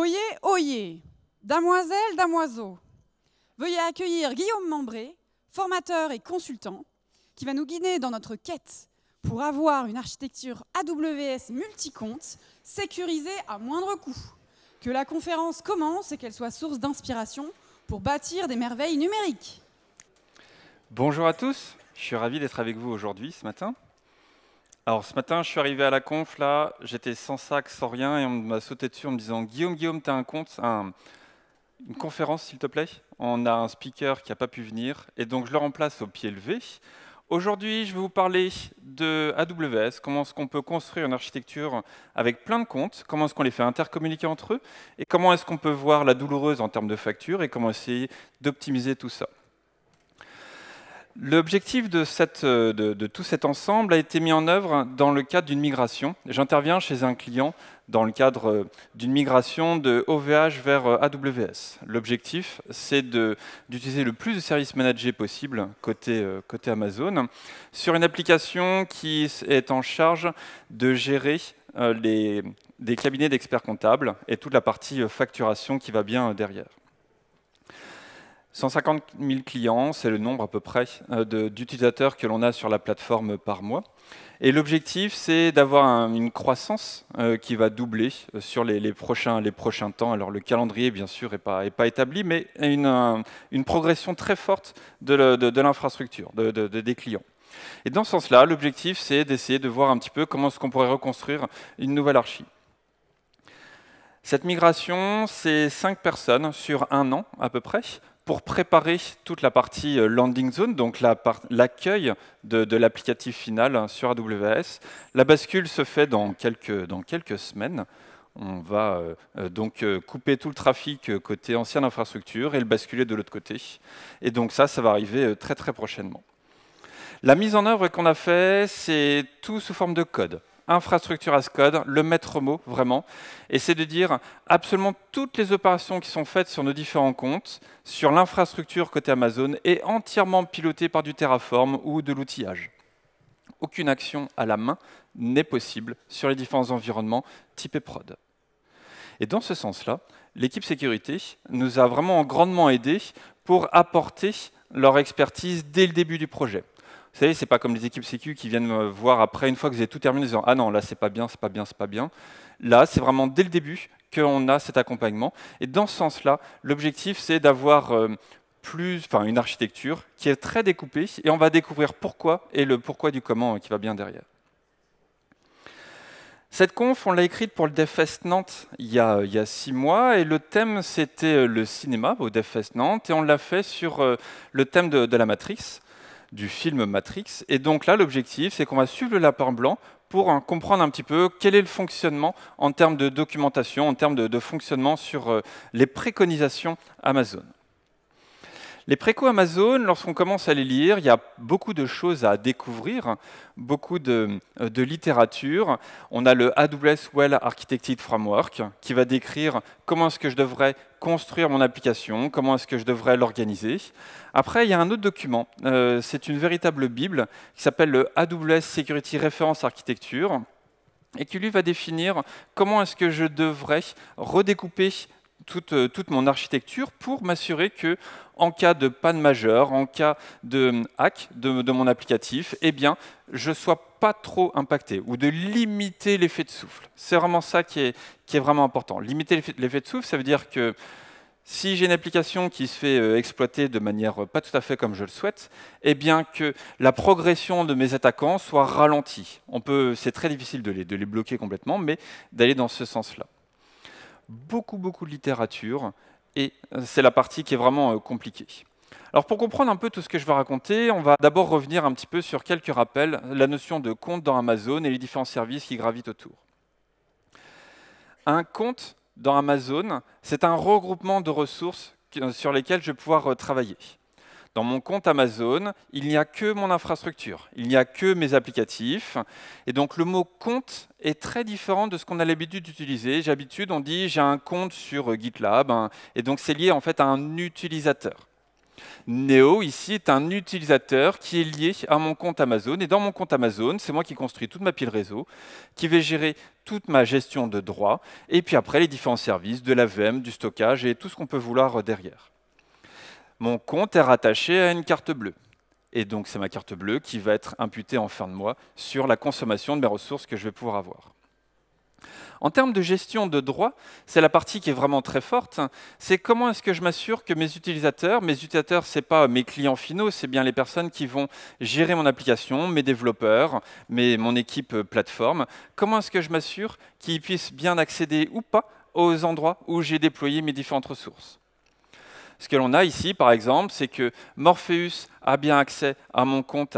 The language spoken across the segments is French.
Oyez, oyez, damoiselles, damoiseaux, veuillez accueillir Guillaume Membré, formateur et consultant, qui va nous guider dans notre quête pour avoir une architecture AWS multi-compte sécurisée à moindre coût. Que la conférence commence et qu'elle soit source d'inspiration pour bâtir des merveilles numériques. Bonjour à tous, je suis ravi d'être avec vous aujourd'hui, ce matin. Alors ce matin, je suis arrivé à la conf, là, j'étais sans sac, sans rien, et on m'a sauté dessus en me disant « Guillaume, tu as une conférence, s'il te plaît ?» On a un speaker qui n'a pas pu venir, et donc je le remplace au pied levé. Aujourd'hui, je vais vous parler de AWS, comment est-ce qu'on peut construire une architecture avec plein de comptes, comment est-ce qu'on les fait intercommuniquer entre eux, et comment est-ce qu'on peut voir la douloureuse en termes de facture, et comment essayer d'optimiser tout ça. L'objectif de tout cet ensemble a été mis en œuvre dans le cadre d'une migration. J'interviens chez un client dans le cadre d'une migration de OVH vers AWS. L'objectif, c'est d'utiliser le plus de services managés possible côté Amazon sur une application qui est en charge de gérer des cabinets d'experts comptables et toute la partie facturation qui va bien derrière. 150 000 clients, c'est le nombre à peu près d'utilisateurs que l'on a sur la plateforme par mois. Et l'objectif, c'est d'avoir une croissance qui va doubler sur les prochains temps. Alors le calendrier, bien sûr, n'est pas établi, mais une progression très forte de l'infrastructure, des clients. Et dans ce sens-là, l'objectif, c'est d'essayer de voir un petit peu comment est-ce qu'on pourrait reconstruire une nouvelle archi. Cette migration, c'est 5 personnes sur 1 an à peu près, pour préparer toute la partie landing zone, donc l'accueil de l'applicatif final sur AWS. La bascule se fait dans quelques semaines. On va donc couper tout le trafic côté ancienne infrastructure et le basculer de l'autre côté. Et donc ça va arriver très prochainement. La mise en œuvre qu'on a fait, c'est tout sous forme de code. Infrastructure as code, le maître mot vraiment, et c'est de dire absolument toutes les opérations qui sont faites sur nos différents comptes, sur l'infrastructure côté Amazon, est entièrement pilotée par du Terraform ou de l'outillage. Aucune action à la main n'est possible sur les différents environnements typés prod. Et dans ce sens-là, l'équipe sécurité nous a vraiment grandement aidés pour apporter leur expertise dès le début du projet. Vous savez, ce n'est pas comme les équipes sécu qui viennent me voir après, une fois que vous avez tout terminé, en disant « Ah non, là, c'est pas bien, c'est pas bien, c'est pas bien ». Là, c'est vraiment dès le début qu'on a cet accompagnement. Et dans ce sens-là, l'objectif, c'est d'avoir une architecture qui est très découpée, et on va découvrir pourquoi et le pourquoi du comment qui va bien derrière. Cette conf, on l'a écrite pour le DevFest Nantes il y a 6 mois, et le thème, c'était le cinéma au DevFest Nantes, et on l'a fait sur le thème de la Matrix, du film Matrix. Et donc là, l'objectif, c'est qu'on va suivre le lapin blanc pour comprendre un petit peu quel est le fonctionnement en termes de documentation, en termes de fonctionnement sur les préconisations Amazon. Les précos Amazon, lorsqu'on commence à les lire, il y a beaucoup de choses à découvrir, beaucoup de littérature. On a le AWS Well Architected Framework qui va décrire comment est-ce que je devrais construire mon application, comment est-ce que je devrais l'organiser. Après, il y a un autre document, c'est une véritable bible qui s'appelle le AWS Security Reference Architecture et qui lui va définir comment est-ce que je devrais redécouper toute mon architecture pour m'assurer que, en cas de panne majeure, en cas de hack de mon applicatif, eh bien, je ne sois pas trop impacté, ou de limiter l'effet de souffle. C'est vraiment ça qui est vraiment important. Limiter l'effet de souffle, ça veut dire que si j'ai une application qui se fait exploiter de manière pas tout à fait comme je le souhaite, eh bien que la progression de mes attaquants soit ralentie. C'est très difficile de les bloquer complètement, mais d'aller dans ce sens-là. Beaucoup de littérature, et c'est la partie qui est vraiment compliquée. Alors pour comprendre un peu tout ce que je vais raconter, on va d'abord revenir un petit peu sur quelques rappels, la notion de compte dans Amazon et les différents services qui gravitent autour. Un compte dans Amazon, c'est un regroupement de ressources sur lesquelles je vais pouvoir travailler. Dans mon compte Amazon, il n'y a que mon infrastructure, il n'y a que mes applicatifs. Et donc le mot compte est très différent de ce qu'on a l'habitude d'utiliser. D'habitude, on dit j'ai un compte sur GitLab, et donc c'est lié en fait à un utilisateur. Neo, ici, est un utilisateur qui est lié à mon compte Amazon. Et dans mon compte Amazon, c'est moi qui construis toute ma pile réseau, qui vais gérer toute ma gestion de droits, et puis après les différents services, de la VM, du stockage et tout ce qu'on peut vouloir derrière. Mon compte est rattaché à une carte bleue. Et donc, c'est ma carte bleue qui va être imputée en fin de mois sur la consommation de mes ressources que je vais pouvoir avoir. En termes de gestion de droits, c'est la partie qui est vraiment très forte. C'est comment est-ce que je m'assure que mes utilisateurs, ce n'est pas mes clients finaux, c'est bien les personnes qui vont gérer mon application, mes développeurs, mon équipe plateforme. Comment est-ce que je m'assure qu'ils puissent bien accéder ou pas aux endroits où j'ai déployé mes différentes ressources? Ce que l'on a ici, par exemple, c'est que Morpheus a bien accès à mon compte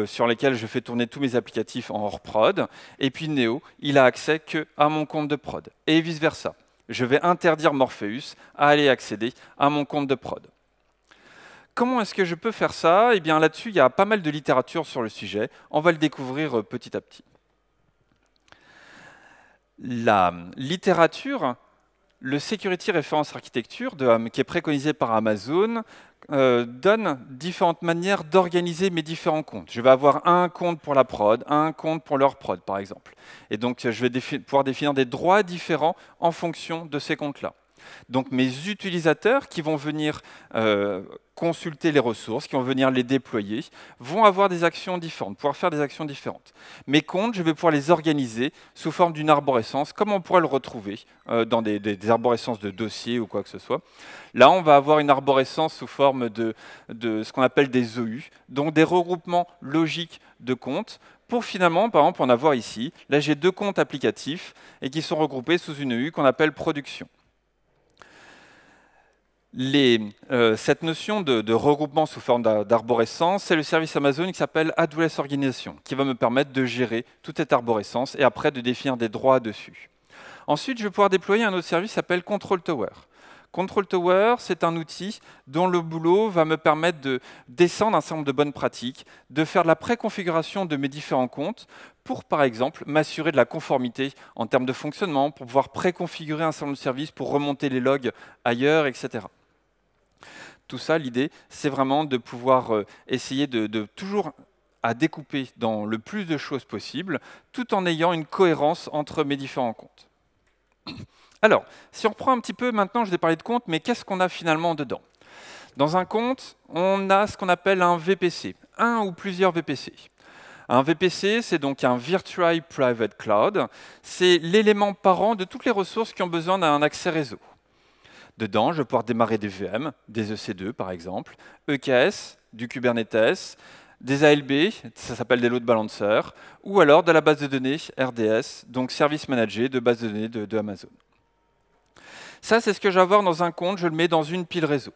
sur lequel je fais tourner tous mes applicatifs en hors prod, et puis Neo, il a accès qu'à mon compte de prod, et vice-versa. Je vais interdire Morpheus à aller accéder à mon compte de prod. Comment est-ce que je peux faire ça? Eh bien, là-dessus, il y a pas mal de littérature sur le sujet. On va le découvrir petit à petit. La littérature, le Security Reference Architecture, qui est préconisé par Amazon, donne différentes manières d'organiser mes différents comptes. Je vais avoir un compte pour la prod, un compte pour leur prod, par exemple. Et donc, je vais pouvoir définir des droits différents en fonction de ces comptes-là. Donc, mes utilisateurs qui vont venir consulter les ressources, qui vont venir les déployer, vont avoir des actions différentes, pouvoir faire des actions différentes. Mes comptes, je vais pouvoir les organiser sous forme d'une arborescence, comme on pourrait le retrouver dans des arborescences de dossiers ou quoi que ce soit. Là, on va avoir une arborescence sous forme de ce qu'on appelle des OU, donc des regroupements logiques de comptes, pour finalement, par exemple, en avoir ici. Là, j'ai 2 comptes applicatifs et qui sont regroupés sous une OU qu'on appelle production. Cette notion de regroupement sous forme d'arborescence, c'est le service Amazon qui s'appelle Address Organization, qui va me permettre de gérer toute cette arborescence et après de définir des droits dessus. Ensuite, je vais pouvoir déployer un autre service qui s'appelle Control Tower. Control Tower, c'est un outil dont le boulot va me permettre de descendre un certain nombre de bonnes pratiques, de faire de la préconfiguration de mes différents comptes pour, par exemple, m'assurer de la conformité en termes de fonctionnement, pour pouvoir préconfigurer un certain nombre de services, pour remonter les logs ailleurs, etc. Tout ça, l'idée, c'est vraiment de pouvoir essayer de toujours à découper dans le plus de choses possible, tout en ayant une cohérence entre mes différents comptes. Alors, si on reprend un petit peu, maintenant je vais parler de compte, mais qu'est-ce qu'on a finalement dedans? Dans un compte, on a ce qu'on appelle un VPC, un ou plusieurs VPC. Un VPC, c'est donc un Virtual Private Cloud. C'est l'élément parent de toutes les ressources qui ont besoin d'un accès réseau. Dedans, je vais pouvoir démarrer des VM, des EC2 par exemple, EKS, du Kubernetes, des ALB, ça s'appelle des load balancers, ou alors de la base de données RDS, donc service managé de base de données de Amazon. Ça, c'est ce que je vais avoir dans un compte, je le mets dans une pile réseau.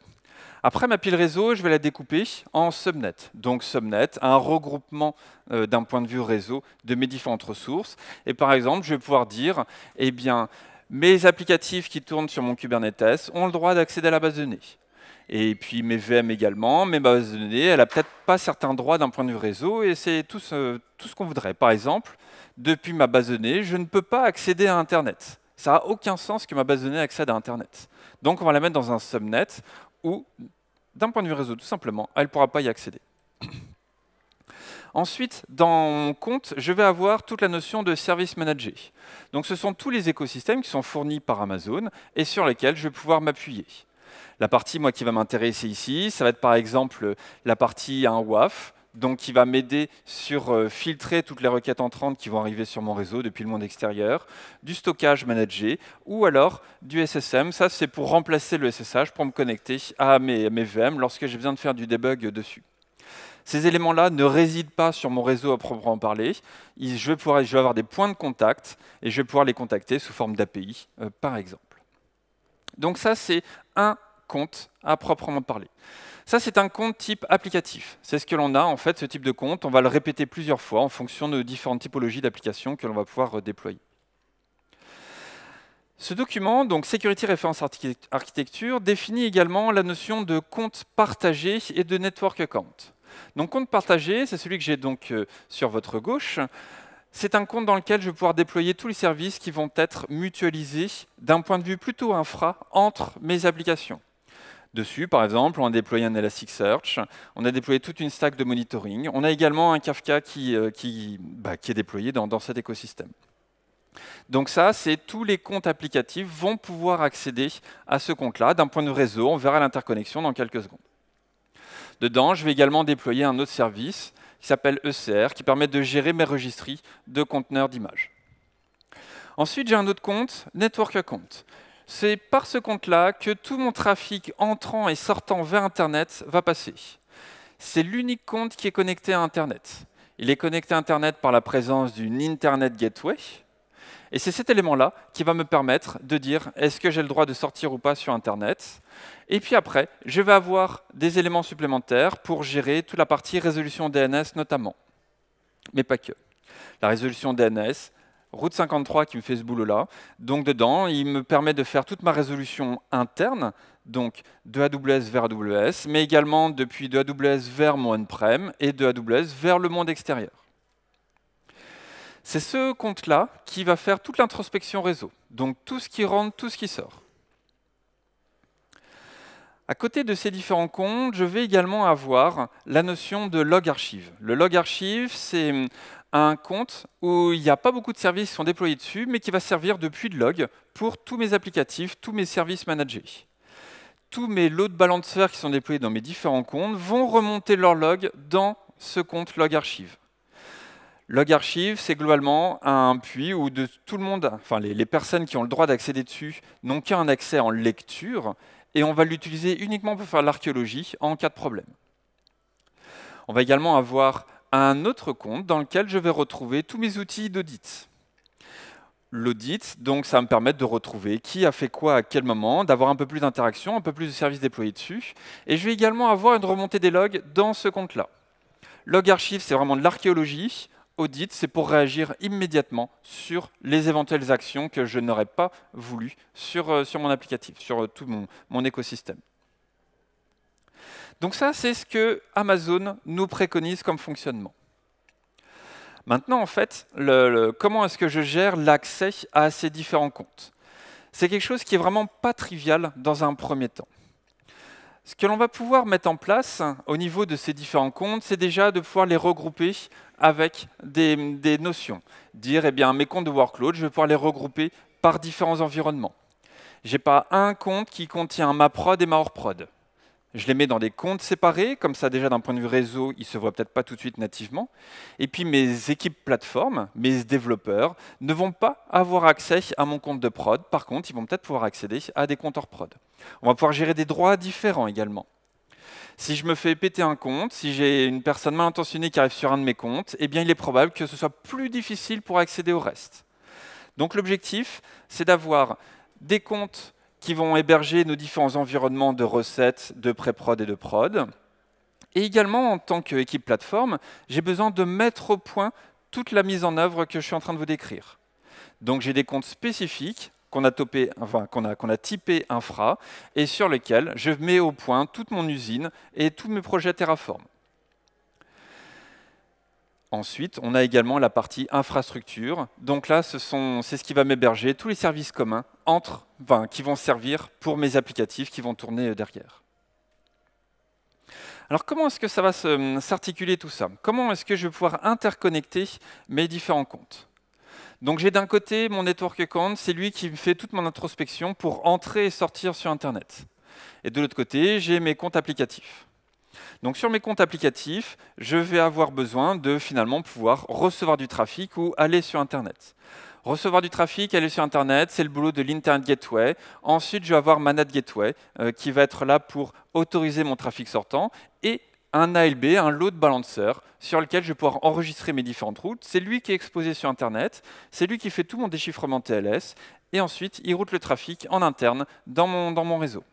Après ma pile réseau, je vais la découper en subnet. Donc subnet, un regroupement d'un point de vue réseau de mes différentes ressources. Et par exemple, je vais pouvoir dire, eh bien, mes applicatifs qui tournent sur mon Kubernetes ont le droit d'accéder à la base de données. Et puis mes VM également, mes bases de données, elle n'a peut-être pas certains droits d'un point de vue réseau, et c'est tout ce qu'on voudrait. Par exemple, depuis ma base de données, je ne peux pas accéder à Internet. Ça n'a aucun sens que ma base de données accède à Internet. Donc on va la mettre dans un subnet où, d'un point de vue réseau, tout simplement, elle ne pourra pas y accéder. Ensuite, dans mon compte, je vais avoir toute la notion de service manager. Donc ce sont tous les écosystèmes qui sont fournis par Amazon et sur lesquels je vais pouvoir m'appuyer. La partie moi, qui va m'intéresser ici, ça va être par exemple la partie un WAF, donc qui va m'aider sur filtrer toutes les requêtes entrantes qui vont arriver sur mon réseau depuis le monde extérieur, du stockage managé, ou alors du SSM. Ça, c'est pour remplacer le SSH, pour me connecter à mes VM lorsque j'ai besoin de faire du debug dessus. Ces éléments-là ne résident pas sur mon réseau à proprement parler. Je vais avoir des points de contact et je vais pouvoir les contacter sous forme d'API, par exemple. Donc ça, c'est un compte à proprement parler. Ça, c'est un compte type applicatif. C'est ce que l'on a, en fait, ce type de compte. On va le répéter plusieurs fois en fonction de différentes typologies d'applications que l'on va pouvoir déployer. Ce document, donc Security Reference Architecture, définit également la notion de compte partagé et de network account. Donc, compte partagé, c'est celui que j'ai donc sur votre gauche. C'est un compte dans lequel je vais pouvoir déployer tous les services qui vont être mutualisés d'un point de vue plutôt infra entre mes applications. Dessus, par exemple, on a déployé un Elasticsearch, on a déployé toute une stack de monitoring, on a également un Kafka qui est déployé dans cet écosystème. Donc ça, c'est tous les comptes applicatifs vont pouvoir accéder à ce compte-là. D'un point de vue réseau, on verra l'interconnexion dans quelques secondes. Dedans, je vais également déployer un autre service qui s'appelle ECR, qui permet de gérer mes registries de conteneurs d'images. Ensuite, j'ai un autre compte, Network Account. C'est par ce compte-là que tout mon trafic entrant et sortant vers Internet va passer. C'est l'unique compte qui est connecté à Internet. Il est connecté à Internet par la présence d'une Internet Gateway. Et c'est cet élément-là qui va me permettre de dire est-ce que j'ai le droit de sortir ou pas sur Internet. Et puis après, je vais avoir des éléments supplémentaires pour gérer toute la partie résolution DNS notamment. Mais pas que. La résolution DNS, Route 53 qui me fait ce boulot-là. Donc dedans, il me permet de faire toute ma résolution interne, donc de AWS vers AWS, mais également depuis de AWS vers mon on-prem et de AWS vers le monde extérieur. C'est ce compte-là qui va faire toute l'introspection réseau, donc tout ce qui rentre, tout ce qui sort. À côté de ces différents comptes, je vais également avoir la notion de log archive. Le log archive, c'est un compte où il n'y a pas beaucoup de services qui sont déployés dessus, mais qui va servir de puits de log pour tous mes applicatifs, tous mes services managés. Tous mes load balancers qui sont déployés dans mes différents comptes vont remonter leur log dans ce compte log archive. Log archive, c'est globalement un puits où tout le monde, enfin les personnes qui ont le droit d'accéder dessus, n'ont qu'un accès en lecture, et on va l'utiliser uniquement pour faire l'archéologie en cas de problème. On va également avoir un autre compte dans lequel je vais retrouver tous mes outils d'audit. L'audit, donc ça va me permettre de retrouver qui a fait quoi à quel moment, d'avoir un peu plus d'interaction, un peu plus de services déployés dessus, et je vais également avoir une remontée des logs dans ce compte-là. Log archive, c'est vraiment de l'archéologie. Audit, c'est pour réagir immédiatement sur les éventuelles actions que je n'aurais pas voulu sur mon applicatif, sur tout mon écosystème. Donc ça, c'est ce que Amazon nous préconise comme fonctionnement. Maintenant, en fait, comment est-ce que je gère l'accès à ces différents comptes? C'est quelque chose qui est vraiment pas trivial dans un premier temps. Ce que l'on va pouvoir mettre en place au niveau de ces différents comptes, c'est déjà de pouvoir les regrouper avec des notions. Dire, eh bien, mes comptes de workload, je vais pouvoir les regrouper par différents environnements. Je n'ai pas un compte qui contient ma prod et ma hors prod. Je les mets dans des comptes séparés, comme ça déjà d'un point de vue réseau, ils ne se voient peut-être pas tout de suite nativement. Et puis mes équipes plateformes, mes développeurs, ne vont pas avoir accès à mon compte de prod. Par contre, ils vont peut-être pouvoir accéder à des comptes hors prod. On va pouvoir gérer des droits différents également. Si je me fais péter un compte, si j'ai une personne mal intentionnée qui arrive sur un de mes comptes, eh bien il est probable que ce soit plus difficile pour accéder au reste. Donc l'objectif, c'est d'avoir des comptes qui vont héberger nos différents environnements de recettes, de pré-prod et de prod. Et également, en tant qu'équipe plateforme, j'ai besoin de mettre au point toute la mise en œuvre que je suis en train de vous décrire. Donc j'ai des comptes spécifiques qu'on a typés infra et sur lesquels je mets au point toute mon usine et tous mes projets Terraform. Ensuite, on a également la partie infrastructure. Donc là, c'est ce qui va m'héberger tous les services communs qui vont servir pour mes applicatifs qui vont tourner derrière. Alors comment est-ce que ça va s'articuler tout ça? Comment est-ce que je vais pouvoir interconnecter mes différents comptes? Donc j'ai d'un côté mon network account, c'est lui qui me fait toute mon introspection pour entrer et sortir sur Internet. Et de l'autre côté, j'ai mes comptes applicatifs. Donc sur mes comptes applicatifs, je vais avoir besoin de finalement pouvoir recevoir du trafic ou aller sur Internet. Recevoir du trafic, aller sur Internet, c'est le boulot de l'Internet Gateway. Ensuite, je vais avoir ma NAT Gateway qui va être là pour autoriser mon trafic sortant et un ALB, un load balancer, sur lequel je vais pouvoir enregistrer mes différentes routes. C'est lui qui est exposé sur Internet, c'est lui qui fait tout mon déchiffrement TLS, et ensuite, il route le trafic en interne dans mon réseau.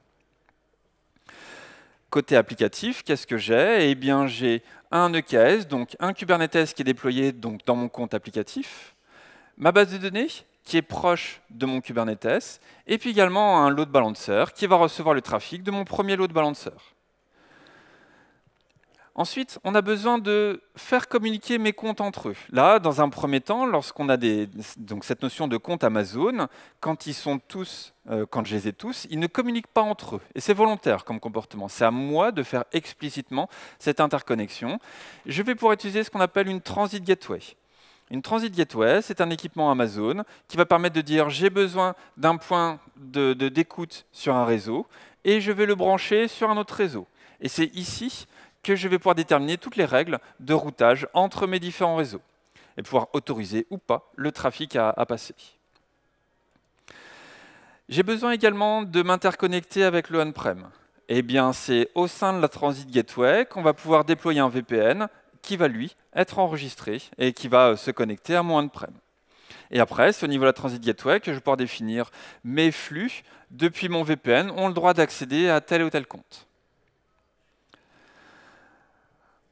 Côté applicatif, qu'est-ce que j'ai? Eh bien, j'ai un EKS, donc un Kubernetes qui est déployé donc, dans mon compte applicatif, ma base de données qui est proche de mon Kubernetes, et puis également un load balancer qui va recevoir le trafic de mon premier load balancer. Ensuite, on a besoin de faire communiquer mes comptes entre eux. Là, dans un premier temps, lorsqu'on a donc cette notion de compte Amazon, quand quand je les ai tous, ils ne communiquent pas entre eux. Et c'est volontaire comme comportement. C'est à moi de faire explicitement cette interconnexion. Je vais pouvoir utiliser ce qu'on appelle une Transit Gateway. Une Transit Gateway, c'est un équipement Amazon qui va permettre de dire j'ai besoin d'un point d'écoute sur un réseau et je vais le brancher sur un autre réseau. Et c'est ici que je vais pouvoir déterminer toutes les règles de routage entre mes différents réseaux et pouvoir autoriser ou pas le trafic à passer. J'ai besoin également de m'interconnecter avec le on-prem. Eh bien, c'est au sein de la Transit Gateway qu'on va pouvoir déployer un VPN qui va, lui, être enregistré et qui va se connecter à mon on-prem. Et après, c'est au niveau de la Transit Gateway que je vais pouvoir définir mes flux depuis mon VPN ont le droit d'accéder à tel ou tel compte.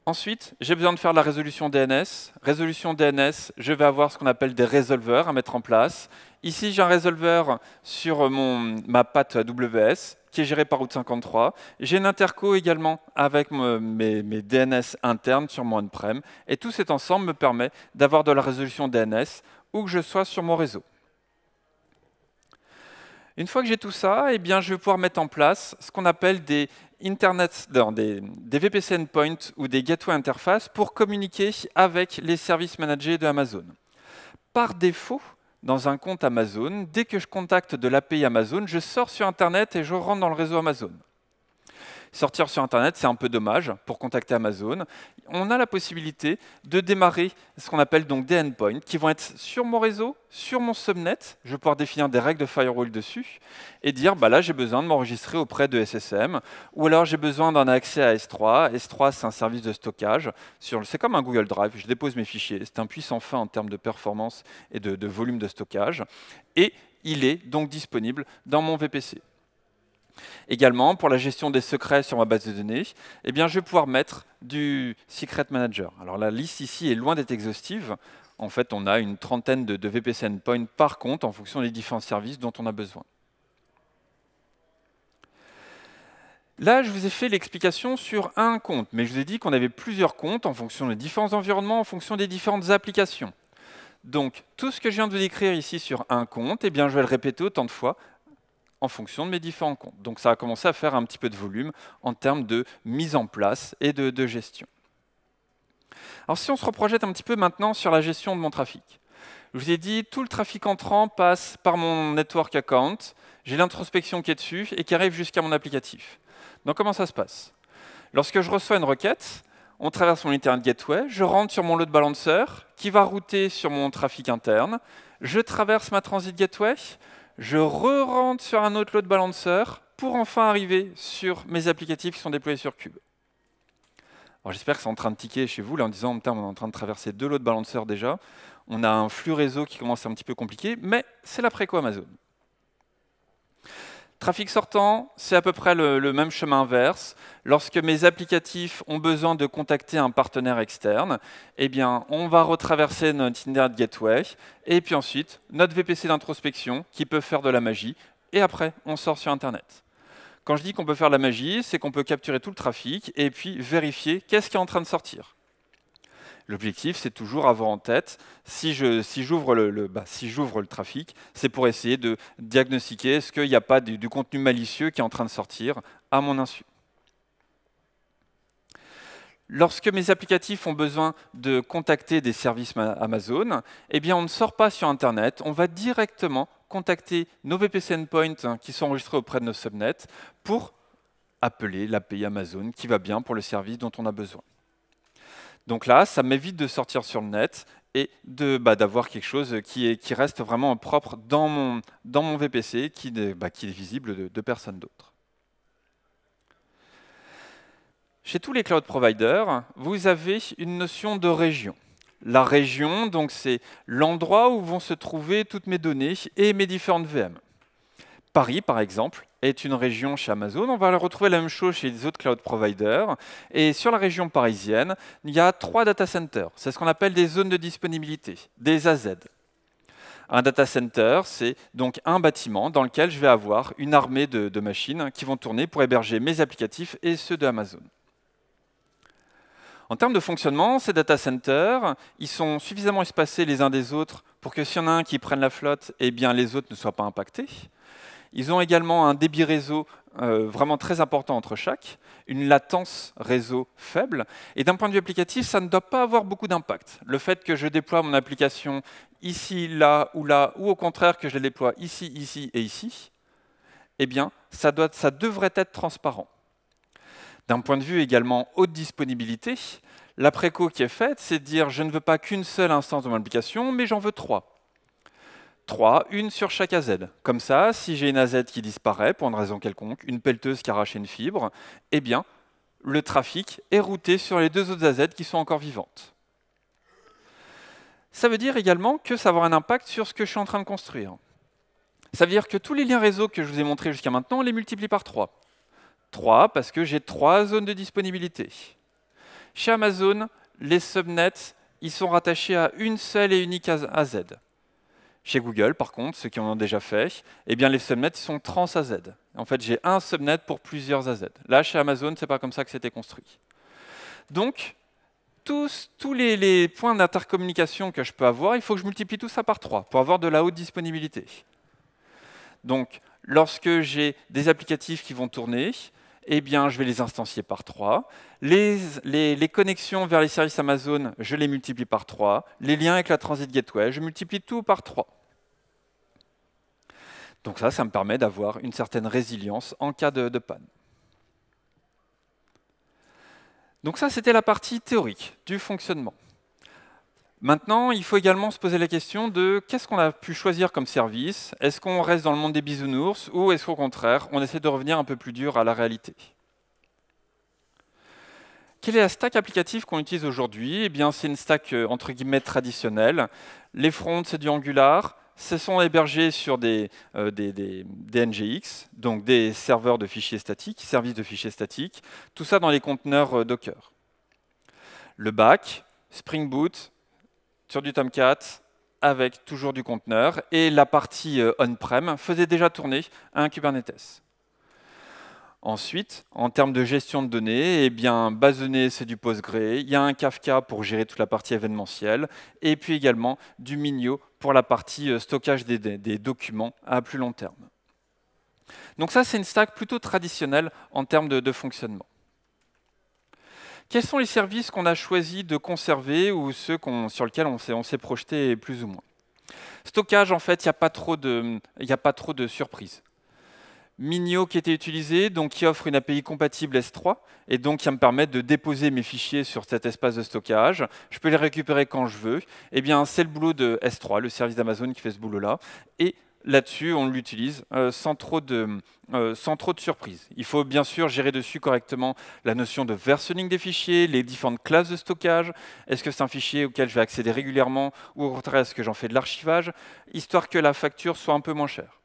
Ensuite, j'ai besoin de faire de la résolution DNS. Résolution DNS, je vais avoir ce qu'on appelle des résolveurs à mettre en place. Ici, j'ai un résolveur sur ma patte AWS qui est géré par Route 53. J'ai une interco également avec mes DNS internes sur mon on-prem. Et tout cet ensemble me permet d'avoir de la résolution DNS où que je sois sur mon réseau. Une fois que j'ai tout ça, eh bien, je vais pouvoir mettre en place ce qu'on appelle des VPC endpoints ou des gateway interfaces pour communiquer avec les services managés de Amazon. Par défaut, dans un compte Amazon, dès que je contacte de l'API Amazon, je sors sur Internet et je rentre dans le réseau Amazon. Sortir sur Internet, c'est un peu dommage pour contacter Amazon. On a la possibilité de démarrer ce qu'on appelle donc des endpoints qui vont être sur mon réseau, sur mon subnet. Je vais pouvoir définir des règles de firewall dessus et dire bah là j'ai besoin de m'enregistrer auprès de SSM ou alors j'ai besoin d'un accès à S3. S3 c'est un service de stockage. C'est comme un Google Drive. Je dépose mes fichiers. C'est un puissant fin en termes de performance et de volume de stockage. Et il est donc disponible dans mon VPC. Également, pour la gestion des secrets sur ma base de données, eh bien, je vais pouvoir mettre du Secret Manager. Alors la liste ici est loin d'être exhaustive. En fait, on a une trentaine de VPC endpoints par compte en fonction des différents services dont on a besoin. Là, je vous ai fait l'explication sur un compte, mais je vous ai dit qu'on avait plusieurs comptes en fonction des différents environnements, en fonction des différentes applications. Donc, tout ce que je viens de vous décrire ici sur un compte, eh bien, je vais le répéter autant de fois en fonction de mes différents comptes. Donc ça a commencé à faire un petit peu de volume en termes de mise en place et de gestion. Alors si on se reprojette un petit peu maintenant sur la gestion de mon trafic. Je vous ai dit, tout le trafic entrant passe par mon network account, j'ai l'introspection qui est dessus et qui arrive jusqu'à mon applicatif. Donc comment ça se passe? Lorsque je reçois une requête, on traverse mon Internet Gateway, je rentre sur mon load balancer qui va router sur mon trafic interne, je traverse ma Transit Gateway, je re-rentre sur un autre load balancer pour enfin arriver sur mes applicatifs qui sont déployés sur Cube. Alors j'espère que c'est en train de ticker chez vous, là, en disant on est en train de traverser 2 load balancers déjà. On a un flux réseau qui commence à un petit peu compliqué, mais c'est la préco Amazon. Trafic sortant, c'est à peu près le même chemin inverse. Lorsque mes applicatifs ont besoin de contacter un partenaire externe, eh bien, on va retraverser notre Internet Gateway, et puis ensuite, notre VPC d'introspection qui peut faire de la magie, et après, on sort sur Internet. Quand je dis qu'on peut faire de la magie, c'est qu'on peut capturer tout le trafic, et puis vérifier qu'est-ce qui est en train de sortir. L'objectif, c'est toujours avoir en tête, si j'ouvre le trafic, c'est pour essayer de diagnostiquer est-ce qu'il n'y a pas du contenu malicieux qui est en train de sortir à mon insu. Lorsque mes applicatifs ont besoin de contacter des services Amazon, eh bien on ne sort pas sur Internet, on va directement contacter nos VPC endpoints qui sont enregistrés auprès de nos subnets pour appeler l'API Amazon qui va bien pour le service dont on a besoin. Donc là, ça m'évite de sortir sur le net et d'avoir quelque chose qui reste vraiment propre dans mon VPC, qui est visible de personne d'autre. Chez tous les cloud providers, vous avez une notion de région. La région, donc, c'est l'endroit où vont se trouver toutes mes données et mes différentes VM. Paris, par exemple, est une région chez Amazon. On va retrouver la même chose chez les autres cloud providers. Et sur la région parisienne, il y a 3 data centers. C'est ce qu'on appelle des zones de disponibilité, des AZ. Un data center, c'est donc un bâtiment dans lequel je vais avoir une armée de machines qui vont tourner pour héberger mes applicatifs et ceux de Amazon. En termes de fonctionnement, ces data centers, ils sont suffisamment espacés les uns des autres pour que s'il y en a un qui prenne la flotte, eh bien les autres ne soient pas impactés. Ils ont également un débit réseau vraiment très important entre chaque, une latence réseau faible, et d'un point de vue applicatif, ça ne doit pas avoir beaucoup d'impact. Le fait que je déploie mon application ici, là, ou au contraire que je la déploie ici, ici et ici, eh bien, ça devrait être transparent. D'un point de vue également haute disponibilité, la préco qui est faite, c'est de dire je ne veux pas qu'une seule instance de mon application, mais j'en veux 3. 3, une sur chaque AZ. Comme ça, si j'ai une AZ qui disparaît pour une raison quelconque, une pelleteuse qui arrache une fibre, eh bien, le trafic est routé sur les 2 autres AZ qui sont encore vivantes. Ça veut dire également que ça va avoir un impact sur ce que je suis en train de construire. Ça veut dire que tous les liens réseau que je vous ai montrés jusqu'à maintenant, on les multiplie par 3. 3 parce que j'ai 3 zones de disponibilité. Chez Amazon, les subnets, ils sont rattachés à une seule et unique AZ. Chez Google, par contre, ceux qui en ont déjà fait, eh bien les subnets sont trans AZ. En fait, j'ai un subnet pour plusieurs AZ. Là, chez Amazon, ce n'est pas comme ça que c'était construit. Donc, tous les points d'intercommunication que je peux avoir, il faut que je multiplie tout ça par 3 pour avoir de la haute disponibilité. Donc, lorsque j'ai des applicatifs qui vont tourner, eh bien, je vais les instancier par 3. Les connexions vers les services Amazon, je les multiplie par 3. Les liens avec la Transit Gateway, je multiplie tout par 3. Donc ça me permet d'avoir une certaine résilience en cas de panne. Donc ça, c'était la partie théorique du fonctionnement. Maintenant, il faut également se poser la question de qu'est-ce qu'on a pu choisir comme service? Est-ce qu'on reste dans le monde des bisounours ou est-ce qu'au contraire, on essaie de revenir un peu plus dur à la réalité? Quelle est la stack applicative qu'on utilise aujourd'hui? Eh bien, c'est une stack entre guillemets traditionnelle. Les fronts, c'est du Angular. Ce sont hébergés sur des NGX, donc des serveurs de fichiers statiques, services de fichiers statiques. Tout ça dans les conteneurs Docker. Le back, Spring Boot, sur du Tomcat, avec toujours du conteneur, et la partie on-prem faisait déjà tourner un Kubernetes. Ensuite, en termes de gestion de données, eh bien, base de données, c'est du Postgre, il y a un Kafka pour gérer toute la partie événementielle, et puis également du Minio pour la partie stockage des documents à plus long terme. Donc ça, c'est une stack plutôt traditionnelle en termes de fonctionnement. Quels sont les services qu'on a choisi de conserver ou ceux sur lesquels on s'est projeté plus ou moins? Stockage, en fait, il n'y a pas trop de surprises. Minio qui était utilisé, donc qui offre une API compatible S3, et donc qui me permet de déposer mes fichiers sur cet espace de stockage. Je peux les récupérer quand je veux. Eh bien, c'est le boulot de S3, le service d'Amazon qui fait ce boulot-là. Et là-dessus, on l'utilise sans trop de surprises. Il faut bien sûr gérer dessus correctement la notion de versionning des fichiers, les différentes classes de stockage. Est-ce que c'est un fichier auquel je vais accéder régulièrement ou au contraire, est-ce que j'en fais de l'archivage, histoire que la facture soit un peu moins chère.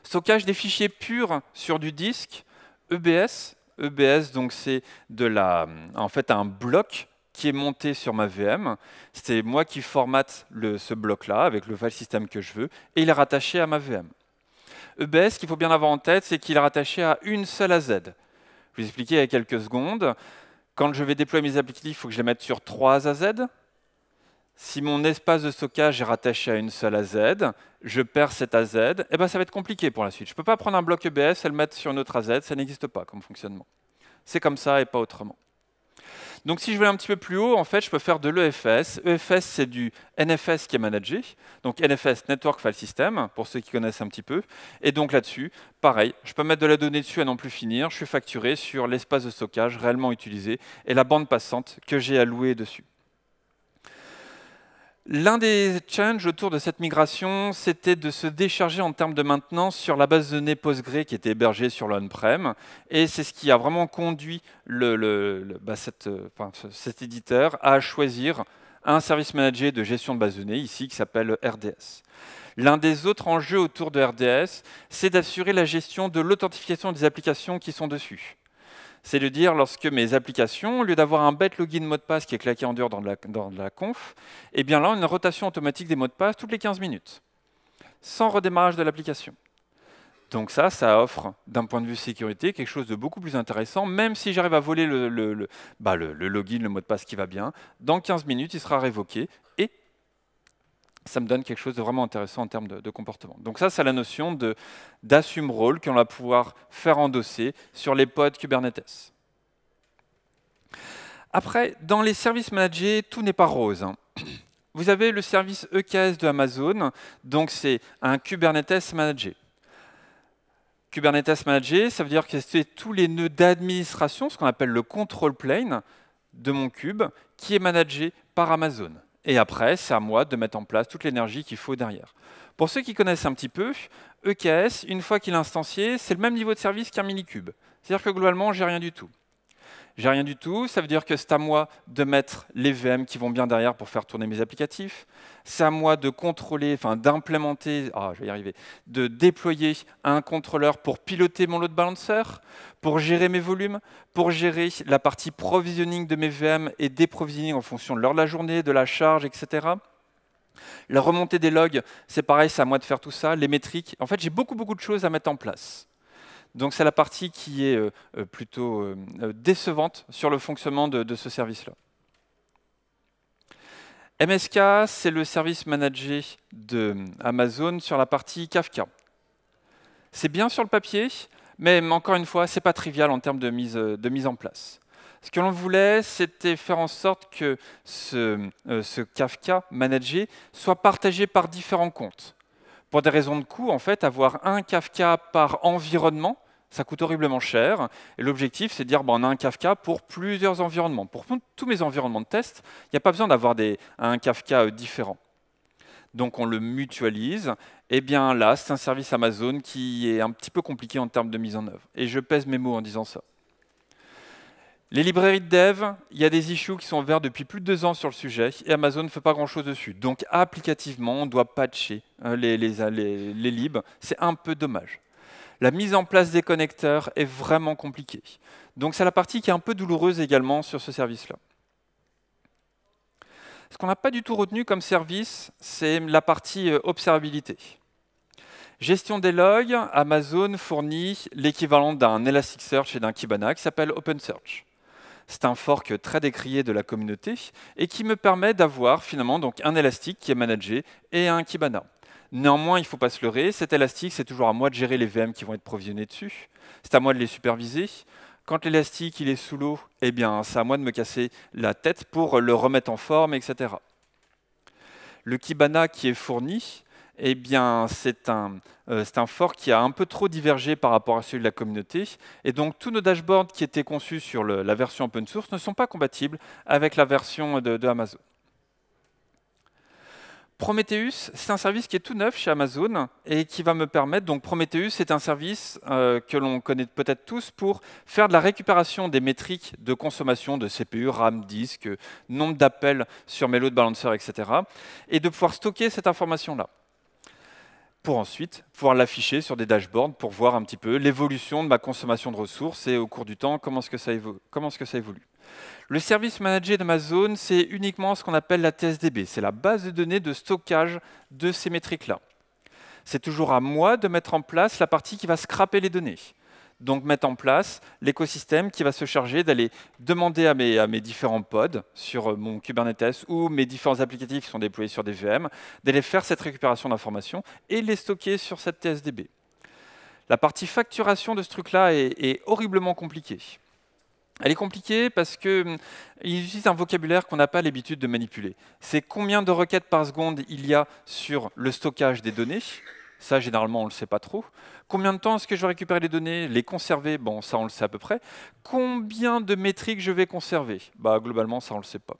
Stockage des fichiers purs sur du disque, EBS. EBS, donc c'est en fait un bloc qui est monté sur ma VM. C'est moi qui formate ce bloc-là avec le file system que je veux, et il est rattaché à ma VM. EBS, ce qu'il faut bien avoir en tête, c'est qu'il est rattaché à une seule AZ. Je vais vous expliquer il y a quelques secondes. Quand je vais déployer mes applicatifs, il faut que je les mette sur 3 AZ. Si mon espace de stockage est rattaché à une seule AZ, je perds cette AZ, eh ben ça va être compliqué pour la suite. Je ne peux pas prendre un bloc EBS et le mettre sur une autre AZ, ça n'existe pas comme fonctionnement. C'est comme ça et pas autrement. Donc si je vais un petit peu plus haut, en fait, je peux faire de l'EFS. EFS, c'est du NFS qui est managé. Donc NFS, Network File System, pour ceux qui connaissent un petit peu. Et donc là-dessus, pareil, je peux mettre de la donnée dessus à n'en plus finir. Je suis facturé sur l'espace de stockage réellement utilisé et la bande passante que j'ai allouée dessus. L'un des challenges autour de cette migration, c'était de se décharger en termes de maintenance sur la base de données Postgre qui était hébergée sur l'on-prem. Et c'est ce qui a vraiment conduit cet éditeur à choisir un service manager de gestion de base de données, ici, qui s'appelle RDS. L'un des autres enjeux autour de RDS, c'est d'assurer la gestion de l'authentification des applications qui sont dessus. C'est de dire, lorsque mes applications, au lieu d'avoir un bête login mot de passe qui est claqué en dur dans la conf, eh bien là, on a une rotation automatique des mots de passe toutes les 15 minutes, sans redémarrage de l'application. Donc ça offre, d'un point de vue sécurité, quelque chose de beaucoup plus intéressant. Même si j'arrive à voler le login, le mot de passe qui va bien, dans 15 minutes, il sera révoqué et ça me donne quelque chose de vraiment intéressant en termes de comportement. Donc ça, c'est la notion d'assume role qu'on va pouvoir faire endosser sur les pods Kubernetes. Après, dans les services managés, tout n'est pas rose, hein. Vous avez le service EKS de Amazon, donc c'est un Kubernetes managé. Kubernetes managé, ça veut dire que c'est tous les nœuds d'administration, ce qu'on appelle le control plane de mon cube, qui est managé par Amazon. Et après, c'est à moi de mettre en place toute l'énergie qu'il faut derrière. Pour ceux qui connaissent un petit peu, EKS, une fois qu'il est instancié, c'est le même niveau de service qu'un minikube. C'est-à-dire que globalement, j'ai rien du tout. J'ai rien du tout, ça veut dire que c'est à moi de mettre les VM qui vont bien derrière pour faire tourner mes applicatifs. C'est à moi de contrôler, enfin d'implémenter, je vais y arriver, de déployer un contrôleur pour piloter mon load balancer, pour gérer mes volumes, pour gérer la partie provisioning de mes VM et déprovisioning en fonction de l'heure de la journée, de la charge, etc. La remontée des logs, c'est pareil, c'est à moi de faire tout ça. Les métriques, en fait, j'ai beaucoup de choses à mettre en place. Donc c'est la partie qui est plutôt décevante sur le fonctionnement de ce service-là. MSK, c'est le service managé de Amazon sur la partie Kafka. C'est bien sur le papier, mais encore une fois, ce n'est pas trivial en termes de mise en place. Ce que l'on voulait, c'était faire en sorte que ce Kafka managé soit partagé par différents comptes. Pour des raisons de coût, en fait, avoir un Kafka par environnement, ça coûte horriblement cher. Et l'objectif, c'est de dire on a un Kafka pour plusieurs environnements. Pour tous mes environnements de test, il n'y a pas besoin d'avoir un Kafka différent. Donc on le mutualise. Et bien là, c'est un service Amazon qui est un petit peu compliqué en termes de mise en œuvre. Et je pèse mes mots en disant ça. Les librairies de dev, il y a des issues qui sont ouvertes depuis plus de 2 ans sur le sujet et Amazon ne fait pas grand-chose dessus. Donc applicativement, on doit patcher les libs. C'est un peu dommage. La mise en place des connecteurs est vraiment compliquée. Donc c'est la partie qui est un peu douloureuse également sur ce service-là. Ce qu'on n'a pas du tout retenu comme service, c'est la partie observabilité. Gestion des logs, Amazon fournit l'équivalent d'un Elasticsearch et d'un Kibana qui s'appelle OpenSearch. C'est un fork très décrié de la communauté et qui me permet d'avoir finalement donc un Elastic qui est managé et un Kibana. Néanmoins, il ne faut pas se leurrer, cet Elastic, c'est toujours à moi de gérer les VM qui vont être provisionnés dessus. C'est à moi de les superviser. Quand l'Elastic il est sous l'eau, eh bien, c'est à moi de me casser la tête pour le remettre en forme, etc. Le Kibana qui est fourni, eh bien, c'est un fork qui a un peu trop divergé par rapport à celui de la communauté. Et donc, tous nos dashboards qui étaient conçus sur la version open source ne sont pas compatibles avec la version de Amazon. Prometheus, c'est un service qui est tout neuf chez Amazon et qui va me permettre, donc Prometheus, c'est un service que l'on connaît peut-être tous pour faire de la récupération des métriques de consommation de CPU, RAM, disque, nombre d'appels sur mes load balancers, etc. et de pouvoir stocker cette information-là pour ensuite pouvoir l'afficher sur des dashboards pour voir un petit peu l'évolution de ma consommation de ressources et au cours du temps, comment est-ce que ça évolue. Le service managé d'Amazon, c'est uniquement ce qu'on appelle la TSDB. C'est la base de données de stockage de ces métriques-là. C'est toujours à moi de mettre en place la partie qui va scraper les données. Donc mettre en place l'écosystème qui va se charger d'aller demander à mes différents pods sur mon Kubernetes ou mes différents applicatifs qui sont déployés sur des VM, d'aller faire cette récupération d'informations et les stocker sur cette TSDB. La partie facturation de ce truc-là est horriblement compliquée. Elle est compliquée parce qu'ils utilisent un vocabulaire qu'on n'a pas l'habitude de manipuler. C'est combien de requêtes par seconde il y a sur le stockage des données. Ça, généralement, on ne le sait pas trop. Combien de temps est-ce que je vais récupérer les données, les conserver? Bon, ça, on le sait à peu près. Combien de métriques je vais conserver? Globalement, ça, on ne le sait pas.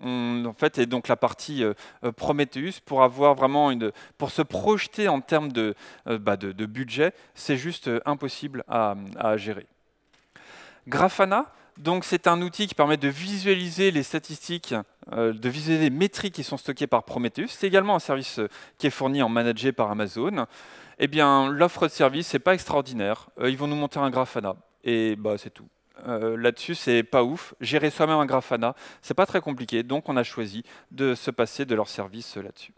En fait, et donc la partie Prometheus, pour avoir vraiment pour se projeter en termes de budget, c'est juste impossible à gérer. Grafana, donc c'est un outil qui permet de visualiser les statistiques, de visualiser les métriques qui sont stockées par Prometheus. C'est également un service qui est fourni en managé par Amazon. Eh bien, l'offre de service n'est pas extraordinaire. Ils vont nous monter un Grafana et c'est tout. Là-dessus, c'est pas ouf. Gérer soi-même un Grafana, c'est pas très compliqué. Donc, on a choisi de se passer de leur service là-dessus.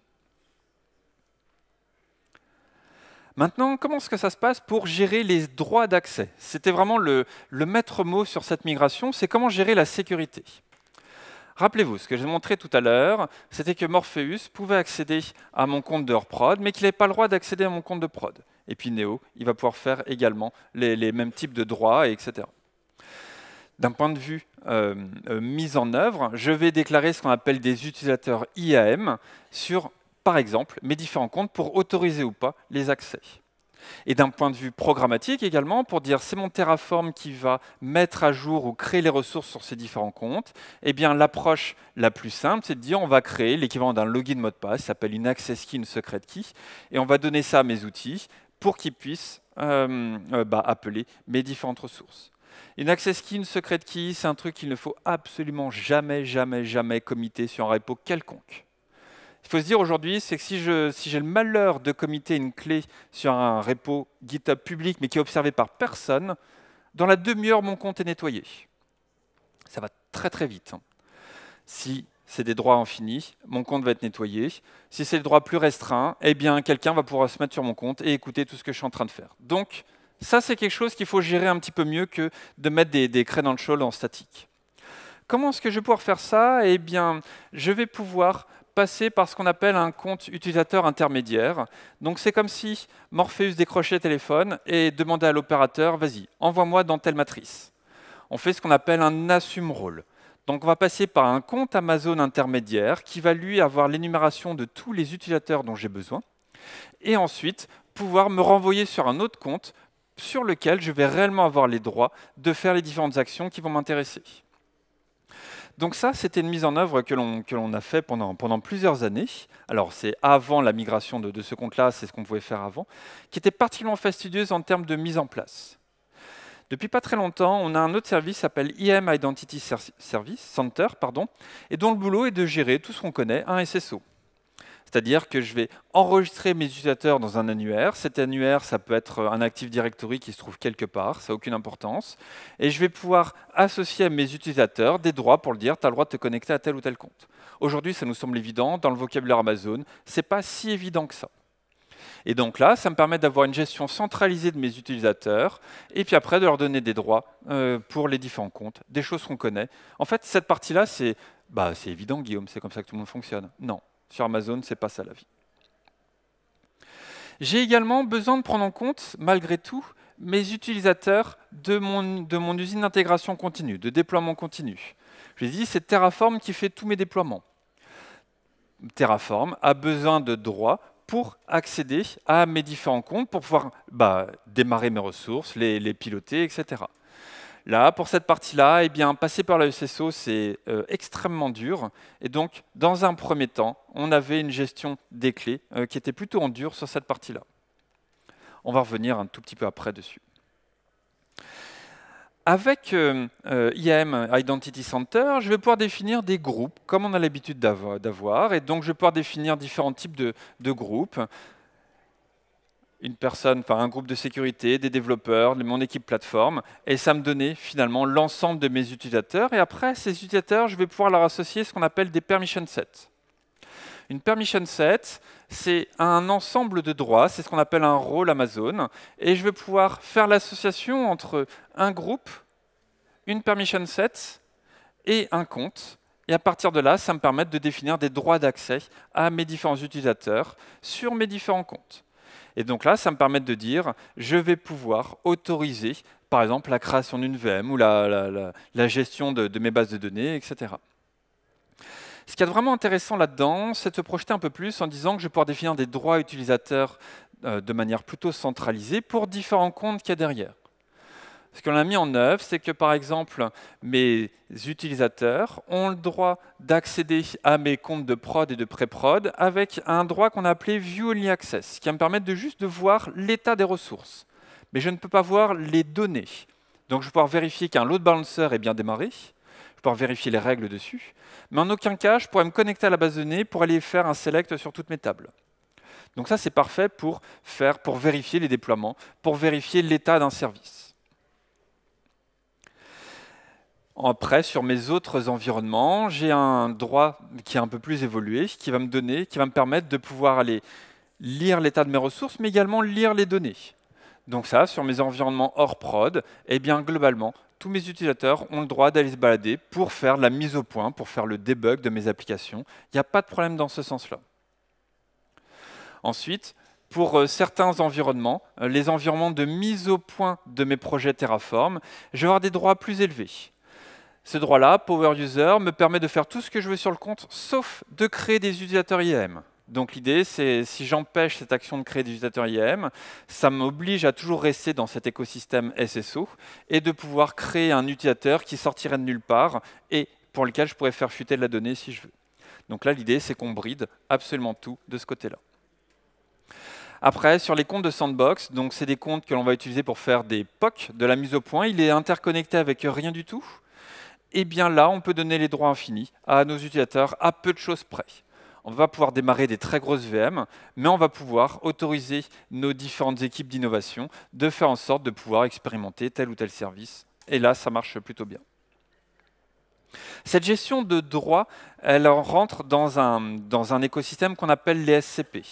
Maintenant, comment est-ce que ça se passe pour gérer les droits d'accès? C'était vraiment le maître mot sur cette migration, c'est comment gérer la sécurité. Rappelez-vous, ce que j'ai montré tout à l'heure, c'était que Morpheus pouvait accéder à mon compte de hors prod, mais qu'il n'avait pas le droit d'accéder à mon compte de prod. Et puis Neo, il va pouvoir faire également les mêmes types de droits, etc. D'un point de vue mise en œuvre, je vais déclarer ce qu'on appelle des utilisateurs IAM sur, par exemple, mes différents comptes pour autoriser ou pas les accès. Et d'un point de vue programmatique également, pour dire c'est mon Terraform qui va mettre à jour ou créer les ressources sur ces différents comptes, eh bien l'approche la plus simple, c'est de dire on va créer l'équivalent d'un login mot de passe, ça s'appelle une access key, une secret key, et on va donner ça à mes outils pour qu'ils puissent appeler mes différentes ressources. Une access key, une secret key, c'est un truc qu'il ne faut absolument jamais, jamais, jamais committer sur un repo quelconque. Il faut se dire aujourd'hui, c'est que si j'ai le malheur de committer une clé sur un repo GitHub public, mais qui est observé par personne, dans la demi-heure, mon compte est nettoyé. Ça va très très vite. Si c'est des droits infinis, mon compte va être nettoyé. Si c'est le droit plus restreint, eh bien quelqu'un va pouvoir se mettre sur mon compte et écouter tout ce que je suis en train de faire. Donc, ça c'est quelque chose qu'il faut gérer un petit peu mieux que de mettre des credentials en statique. Comment est-ce que je vais pouvoir faire ça? Eh bien, je vais pouvoir passer par ce qu'on appelle un compte utilisateur intermédiaire. Donc c'est comme si Morpheus décrochait le téléphone et demandait à l'opérateur, vas-y, envoie-moi dans telle matrice. On fait ce qu'on appelle un assume role. Donc on va passer par un compte Amazon intermédiaire qui va lui avoir l'énumération de tous les utilisateurs dont j'ai besoin et ensuite pouvoir me renvoyer sur un autre compte sur lequel je vais réellement avoir les droits de faire les différentes actions qui vont m'intéresser. Donc ça, c'était une mise en œuvre que l'on a fait pendant plusieurs années. Alors c'est avant la migration de ce compte-là, c'est ce qu'on pouvait faire avant, qui était particulièrement fastidieuse en termes de mise en place. Depuis pas très longtemps, on a un autre service qui s'appelle IAM Identity Center, et dont le boulot est de gérer tout ce qu'on connaît, un SSO. C'est-à-dire que je vais enregistrer mes utilisateurs dans un annuaire. Cet annuaire, ça peut être un Active Directory qui se trouve quelque part, ça n'a aucune importance. Et je vais pouvoir associer à mes utilisateurs des droits pour le dire, tu as le droit de te connecter à tel ou tel compte. Aujourd'hui, ça nous semble évident. Dans le vocabulaire Amazon, ce n'est pas si évident que ça. Et donc là, ça me permet d'avoir une gestion centralisée de mes utilisateurs, et puis après de leur donner des droits pour les différents comptes, des choses qu'on connaît. En fait, cette partie-là, c'est évident, Guillaume, c'est comme ça que tout le monde fonctionne. Non. Sur Amazon, ce n'est pas ça la vie. J'ai également besoin de prendre en compte, malgré tout, mes utilisateurs de mon usine d'intégration continue, de déploiement continu. Je l'ai dit, c'est Terraform qui fait tous mes déploiements. Terraform a besoin de droits pour accéder à mes différents comptes, pour pouvoir démarrer mes ressources, les piloter, etc. Là, pour cette partie-là, eh bien, passer par le SSO, c'est extrêmement dur. Et donc, dans un premier temps, on avait une gestion des clés qui était plutôt en dur sur cette partie-là. On va revenir un tout petit peu après dessus. Avec IAM Identity Center, je vais pouvoir définir des groupes, comme on a l'habitude d'avoir. Et donc, je vais pouvoir définir différents types de groupes. Une personne, enfin un groupe de sécurité, des développeurs, mon équipe plateforme, et ça me donnait finalement l'ensemble de mes utilisateurs. Et après, ces utilisateurs, je vais pouvoir leur associer ce qu'on appelle des permission sets. Une permission set, c'est un ensemble de droits, c'est ce qu'on appelle un rôle Amazon, et je vais pouvoir faire l'association entre un groupe, une permission set et un compte. Et à partir de là, ça me permet de définir des droits d'accès à mes différents utilisateurs sur mes différents comptes. Et donc là, ça me permet de dire, je vais pouvoir autoriser, par exemple, la création d'une VM ou la gestion de mes bases de données, etc. Ce qui est vraiment intéressant là-dedans, c'est de se projeter un peu plus en disant que je vais pouvoir définir des droits utilisateurs de manière plutôt centralisée pour différents comptes qu'il y a derrière. Ce qu'on a mis en œuvre, c'est que par exemple, mes utilisateurs ont le droit d'accéder à mes comptes de prod et de pré-prod avec un droit qu'on a appelé View Only Access, qui va me permettre de juste de voir l'état des ressources. Mais je ne peux pas voir les données. Donc je vais pouvoir vérifier qu'un load balancer est bien démarré, je vais pouvoir vérifier les règles dessus, mais en aucun cas, je pourrais me connecter à la base de données pour aller faire un select sur toutes mes tables. Donc ça, c'est parfait pour vérifier les déploiements, pour vérifier l'état d'un service. Après, sur mes autres environnements, j'ai un droit qui est un peu plus évolué, qui va me permettre de pouvoir aller lire l'état de mes ressources, mais également lire les données. Donc ça, sur mes environnements hors prod, eh bien globalement, tous mes utilisateurs ont le droit d'aller se balader pour faire la mise au point, pour faire le debug de mes applications. Il n'y a pas de problème dans ce sens-là. Ensuite, pour certains environnements, les environnements de mise au point de mes projets Terraform, je vais avoir des droits plus élevés. Ce droit-là, Power User, me permet de faire tout ce que je veux sur le compte, sauf de créer des utilisateurs IAM. Donc l'idée, c'est si j'empêche cette action de créer des utilisateurs IAM, ça m'oblige à toujours rester dans cet écosystème SSO et de pouvoir créer un utilisateur qui sortirait de nulle part et pour lequel je pourrais faire fuiter de la donnée si je veux. Donc là, l'idée, c'est qu'on bride absolument tout de ce côté-là. Après, sur les comptes de Sandbox, donc c'est des comptes que l'on va utiliser pour faire des POC, de la mise au point. Il est interconnecté avec rien du tout. Et bien là, on peut donner les droits infinis à nos utilisateurs à peu de choses près. On va pouvoir démarrer des très grosses VM, mais on va pouvoir autoriser nos différentes équipes d'innovation de faire en sorte de pouvoir expérimenter tel ou tel service. Et là, ça marche plutôt bien. Cette gestion de droits, elle rentre dans un écosystème qu'on appelle les SCP,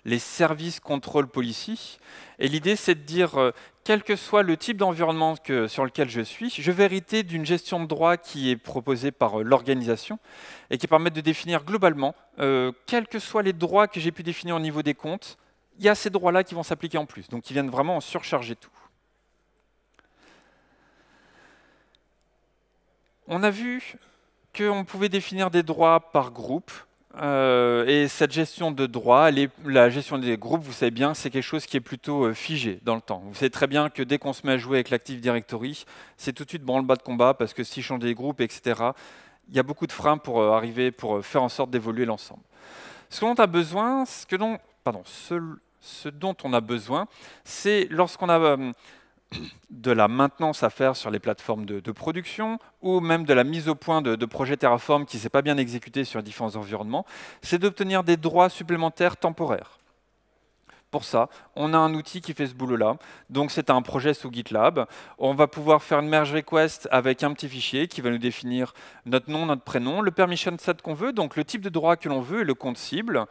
les Service Control Policy. Et l'idée, c'est de dire, quel que soit le type d'environnement sur lequel je suis, je vais hériter d'une gestion de droits qui est proposée par l'organisation et qui permet de définir globalement, quels que soient les droits que j'ai pu définir au niveau des comptes, il y a ces droits-là qui vont s'appliquer en plus, donc qui viennent vraiment en surcharger tout. On a vu qu'on pouvait définir des droits par groupe, et cette gestion de droits, la gestion des groupes, vous savez bien, c'est quelque chose qui est plutôt figé dans le temps. Vous savez très bien que dès qu'on se met à jouer avec l'Active Directory, c'est tout de suite branle-bas de combat, parce que si je change des groupes, etc., il y a beaucoup de freins pour faire en sorte d'évoluer l'ensemble. Ce dont on a besoin, ce dont on a besoin, c'est lorsqu'on a de la maintenance à faire sur les plateformes de production ou même de la mise au point de projets Terraform qui ne s'est pas bien exécuté sur différents environnements, c'est d'obtenir des droits supplémentaires temporaires. Pour ça, on a un outil qui fait ce boulot-là. Donc c'est un projet sous GitLab. On va pouvoir faire une merge request avec un petit fichier qui va nous définir notre nom, notre prénom, le permission set qu'on veut, donc le type de droit que l'on veut et le compte cible.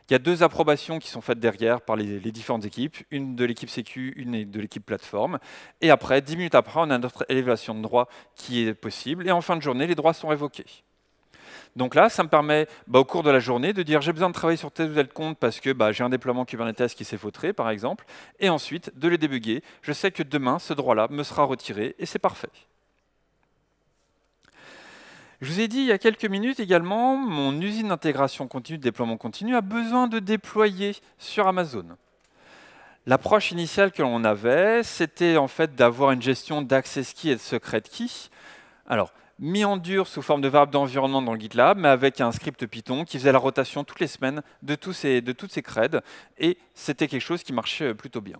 Il y a 2 approbations qui sont faites derrière par les différentes équipes, une de l'équipe sécu, une de l'équipe plateforme. Et après, 10 minutes après, on a notre élévation de droits qui est possible. Et en fin de journée, les droits sont révoqués. Donc là, ça me permet, au cours de la journée, de dire j'ai besoin de travailler sur tel ou tel compte parce que j'ai un déploiement Kubernetes qui s'est fautré, par exemple, et ensuite de les débugger. Je sais que demain, ce droit-là me sera retiré et c'est parfait. Je vous ai dit il y a quelques minutes également, mon usine d'intégration continue, de déploiement continu, a besoin de déployer sur Amazon. L'approche initiale que l'on avait, c'était en fait d'avoir une gestion d'access key et de secret key. Alors, mis en dur sous forme de variable d'environnement dans le GitLab, mais avec un script Python qui faisait la rotation toutes les semaines de toutes ces creds, et c'était quelque chose qui marchait plutôt bien.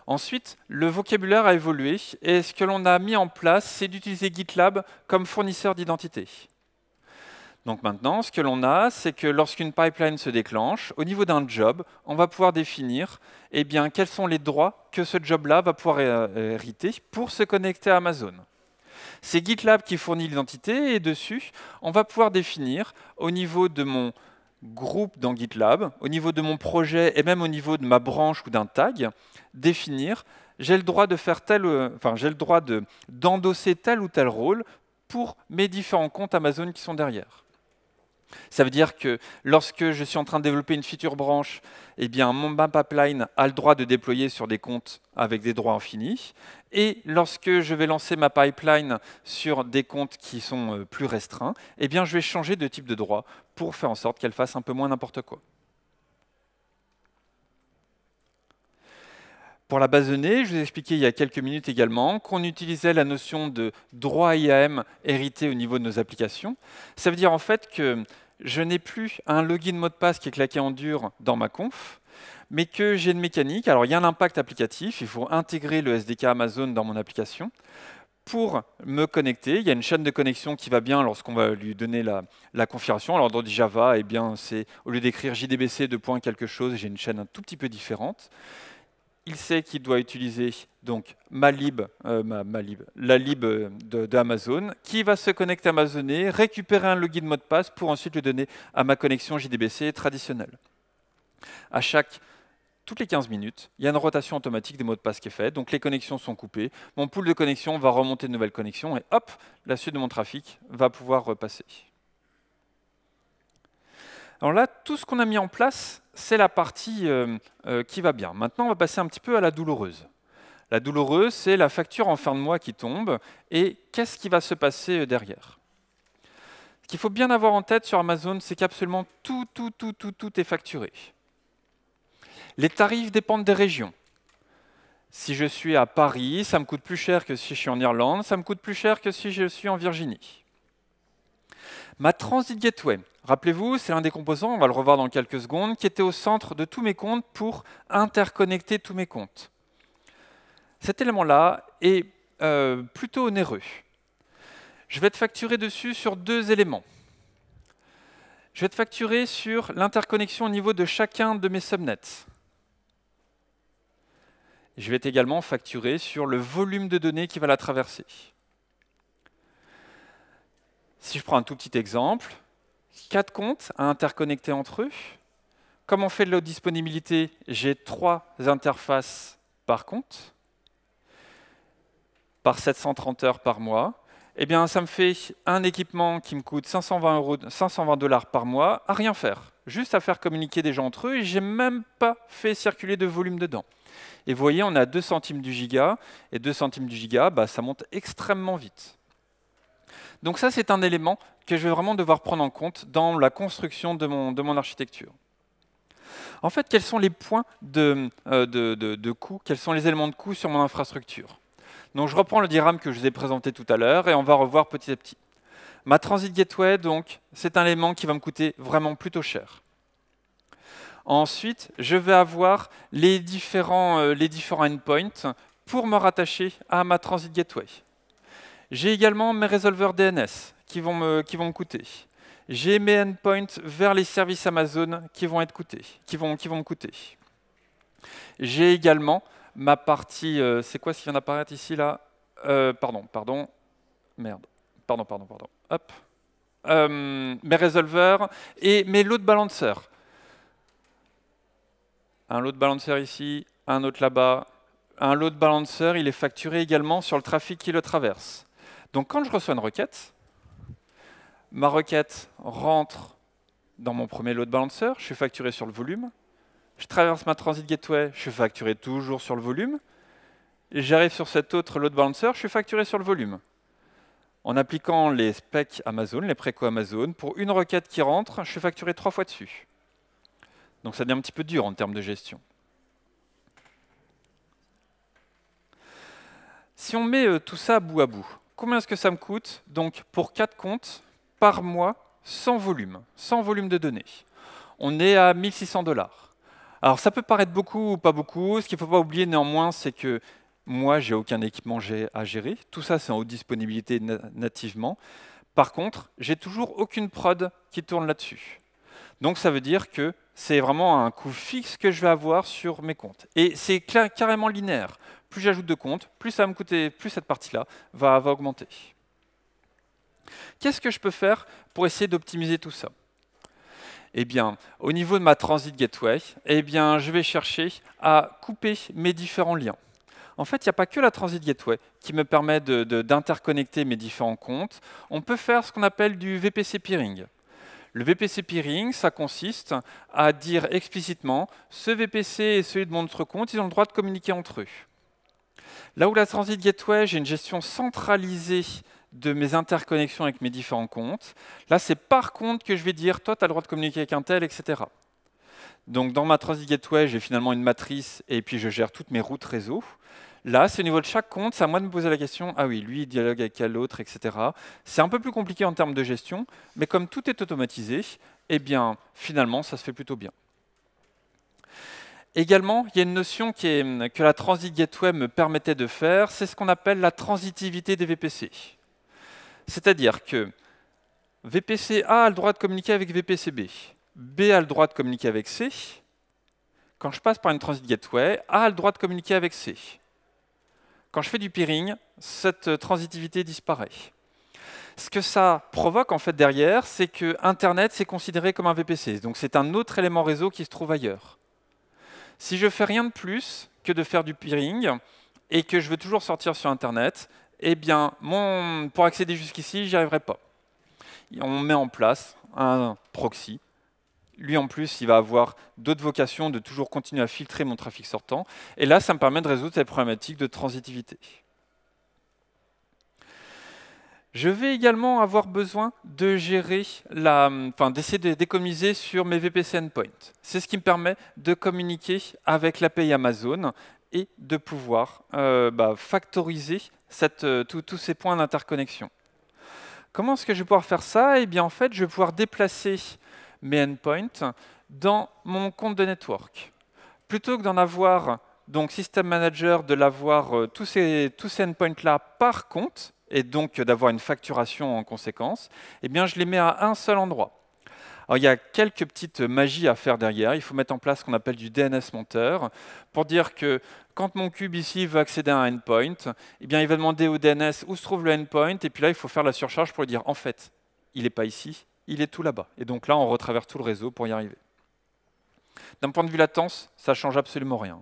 Ensuite, le vocabulaire a évolué et ce que l'on a mis en place, c'est d'utiliser GitLab comme fournisseur d'identité. Donc maintenant, ce que l'on a, c'est que lorsqu'une pipeline se déclenche, au niveau d'un job, on va pouvoir définir quels sont les droits que ce job-là va pouvoir hériter pour se connecter à Amazon. C'est GitLab qui fournit l'identité et dessus, on va pouvoir définir au niveau de mon groupe dans GitLab, au niveau de mon projet et même au niveau de ma branche ou d'un tag, définir, j'ai le droit de faire j'ai le droit d'endosser tel ou tel rôle pour mes différents comptes Amazon qui sont derrière. Ça veut dire que lorsque je suis en train de développer une feature branche, mon pipeline a le droit de déployer sur des comptes avec des droits infinis. Et lorsque je vais lancer ma pipeline sur des comptes qui sont plus restreints, je vais changer de type de droit pour faire en sorte qu'elle fasse un peu moins n'importe quoi. Pour la base de données, je vous ai expliqué il y a quelques minutes également qu'on utilisait la notion de droit IAM hérité au niveau de nos applications. Ça veut dire en fait que je n'ai plus un login mot de passe qui est claqué en dur dans ma conf, mais que j'ai une mécanique. Alors il y a un impact applicatif, il faut intégrer le SDK Amazon dans mon application. Pour me connecter, il y a une chaîne de connexion qui va bien lorsqu'on va lui donner la configuration. Alors dans du Java, c'est au lieu d'écrire JDBC de point quelque chose, j'ai une chaîne un tout petit peu différente. Il sait qu'il doit utiliser donc la lib de Amazon, qui va se connecter à Amazonné, récupérer un login mot de passe pour ensuite le donner à ma connexion JDBC traditionnelle. Toutes les 15 minutes, il y a une rotation automatique des mots de passe qui est faite, donc les connexions sont coupées, mon pool de connexions va remonter de nouvelles connexions, et hop, la suite de mon trafic va pouvoir repasser. Alors là, tout ce qu'on a mis en place, c'est la partie qui va bien. Maintenant, on va passer un petit peu à la douloureuse. La douloureuse, c'est la facture en fin de mois qui tombe, et qu'est-ce qui va se passer derrière? Ce qu'il faut bien avoir en tête sur Amazon, c'est qu'absolument tout est facturé. Les tarifs dépendent des régions. Si je suis à Paris, ça me coûte plus cher que si je suis en Irlande, ça me coûte plus cher que si je suis en Virginie. Ma Transit Gateway, rappelez-vous, c'est l'un des composants, on va le revoir dans quelques secondes, qui était au centre de tous mes comptes pour interconnecter tous mes comptes. Cet élément-là est plutôt onéreux. Je vais être facturé dessus sur 2 éléments. Je vais être facturé sur l'interconnexion au niveau de chacun de mes subnets. Je vais être également facturé sur le volume de données qui va la traverser. Si je prends un tout petit exemple, 4 comptes à interconnecter entre eux. Comme on fait de la haute disponibilité, j'ai 3 interfaces par compte, par 730 heures par mois. Eh bien, ça me fait un équipement qui me coûte 520 $ par mois à rien faire, juste à faire communiquer des gens entre eux, et je n'ai même pas fait circuler de volume dedans. Et vous voyez, on a 2 centimes du giga, et 2 centimes du giga, ça monte extrêmement vite. Donc ça, c'est un élément que je vais vraiment devoir prendre en compte dans la construction de mon architecture. En fait, quels sont les points de coût, quels sont les éléments de coût sur mon infrastructure? Donc je reprends le diagramme que je vous ai présenté tout à l'heure, et on va revoir petit à petit. Ma Transit Gateway, donc, c'est un élément qui va me coûter vraiment plutôt cher. Ensuite, je vais avoir les différents endpoints pour me rattacher à ma Transit Gateway. J'ai également mes résolveurs DNS qui vont me coûter. J'ai mes endpoints vers les services Amazon qui vont me coûter. J'ai également ma partie, c'est quoi ce qui vient d'apparaître ici là? Pardon. Merde. Pardon. Hop. Mes résolveurs et mes load balancers. Un load balancer ici, un autre là-bas. Un load balancer, il est facturé également sur le trafic qui le traverse. Donc quand je reçois une requête, ma requête rentre dans mon premier load balancer, je suis facturé sur le volume. Je traverse ma Transit Gateway, je suis facturé toujours sur le volume. Et j'arrive sur cet autre load balancer, je suis facturé sur le volume. En appliquant les specs Amazon, les préco Amazon, pour une requête qui rentre, je suis facturé 3 fois dessus. Donc ça devient un petit peu dur en termes de gestion. Si on met tout ça bout à bout, combien est-ce que ça me coûte? Donc pour 4 comptes par mois, sans volume de données. On est à 1 600 $. Alors ça peut paraître beaucoup ou pas beaucoup. Ce qu'il ne faut pas oublier néanmoins, c'est que moi, j'ai aucun équipement à gérer. Tout ça, c'est en haute disponibilité nativement. Par contre, j'ai toujours aucune prod qui tourne là-dessus. Donc ça veut dire que c'est vraiment un coût fixe que je vais avoir sur mes comptes. Et c'est carrément linéaire. Plus j'ajoute de comptes, plus ça va me coûter, plus cette partie-là va augmenter. Qu'est-ce que je peux faire pour essayer d'optimiser tout ça? Eh bien, au niveau de ma Transit Gateway, je vais chercher à couper mes différents liens. En fait, il n'y a pas que la Transit Gateway qui me permet d'interconnecter mes différents comptes. On peut faire ce qu'on appelle du VPC peering. Le VPC peering, ça consiste à dire explicitement ce VPC et celui de mon autre compte, ils ont le droit de communiquer entre eux. Là où la Transit Gateway, j'ai une gestion centralisée de mes interconnexions avec mes différents comptes. Là, c'est par compte que je vais dire, toi, tu as le droit de communiquer avec un tel, etc. Donc, dans ma Transit Gateway, j'ai finalement une matrice et puis je gère toutes mes routes réseau. Là, c'est au niveau de chaque compte, c'est à moi de me poser la question, ah oui, lui, il dialogue avec quel autre, etc. C'est un peu plus compliqué en termes de gestion, mais comme tout est automatisé, finalement, ça se fait plutôt bien. Également, il y a une notion que la Transit Gateway me permettait de faire, c'est ce qu'on appelle la transitivité des VPC. C'est-à-dire que VPC A a le droit de communiquer avec VPC B. B a le droit de communiquer avec C. Quand je passe par une Transit Gateway, A a le droit de communiquer avec C. Quand je fais du peering, cette transitivité disparaît. Ce que ça provoque en fait derrière, c'est que Internet c'est considéré comme un VPC. Donc c'est un autre élément réseau qui se trouve ailleurs. Si je fais rien de plus que de faire du peering et que je veux toujours sortir sur Internet, eh bien, pour accéder jusqu'ici, j'y arriverai pas. On met en place un proxy. Lui, en plus, il va avoir d'autres vocations de toujours continuer à filtrer mon trafic sortant. Et là, ça me permet de résoudre cette problématique de transitivité. Je vais également avoir besoin de gérer d'essayer d'économiser sur mes VPC endpoints. C'est ce qui me permet de communiquer avec l'API Amazon et de pouvoir factoriser tous ces points d'interconnexion. Comment est-ce que je vais pouvoir faire ça? Eh bien, en fait, je vais pouvoir déplacer mes endpoints dans mon compte de network. Plutôt que d'en avoir, donc System Manager, de l'avoir tous ces endpoints-là par compte, et donc d'avoir une facturation en conséquence, eh bien, je les mets à un seul endroit. Alors, il y a quelques petites magies à faire derrière. Il faut mettre en place ce qu'on appelle du DNS monteur pour dire que quand mon cube ici veut accéder à un endpoint, eh bien, il va demander au DNS où se trouve le endpoint, et puis là, il faut faire la surcharge pour lui dire en fait, il n'est pas ici, il est tout là-bas. Et donc là, on retraverse tout le réseau pour y arriver. D'un point de vue latence, ça ne change absolument rien.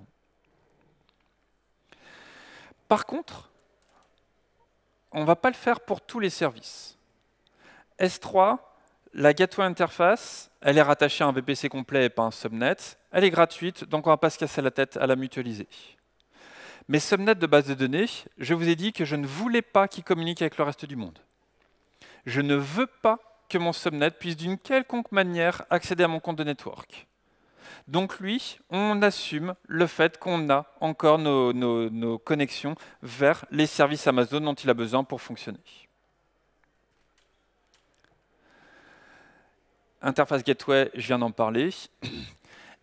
Par contre, on ne va pas le faire pour tous les services. S3, la gateway interface, elle est rattachée à un VPC complet et pas un subnet. Elle est gratuite, donc on ne va pas se casser la tête à la mutualiser. Mes subnets de base de données, je vous ai dit que je ne voulais pas qu'ils communiquent avec le reste du monde. Je ne veux pas que mon subnet puisse d'une quelconque manière accéder à mon compte de network. Donc lui, on assume le fait qu'on a encore nos connexions vers les services Amazon dont il a besoin pour fonctionner. Interface Gateway, je viens d'en parler.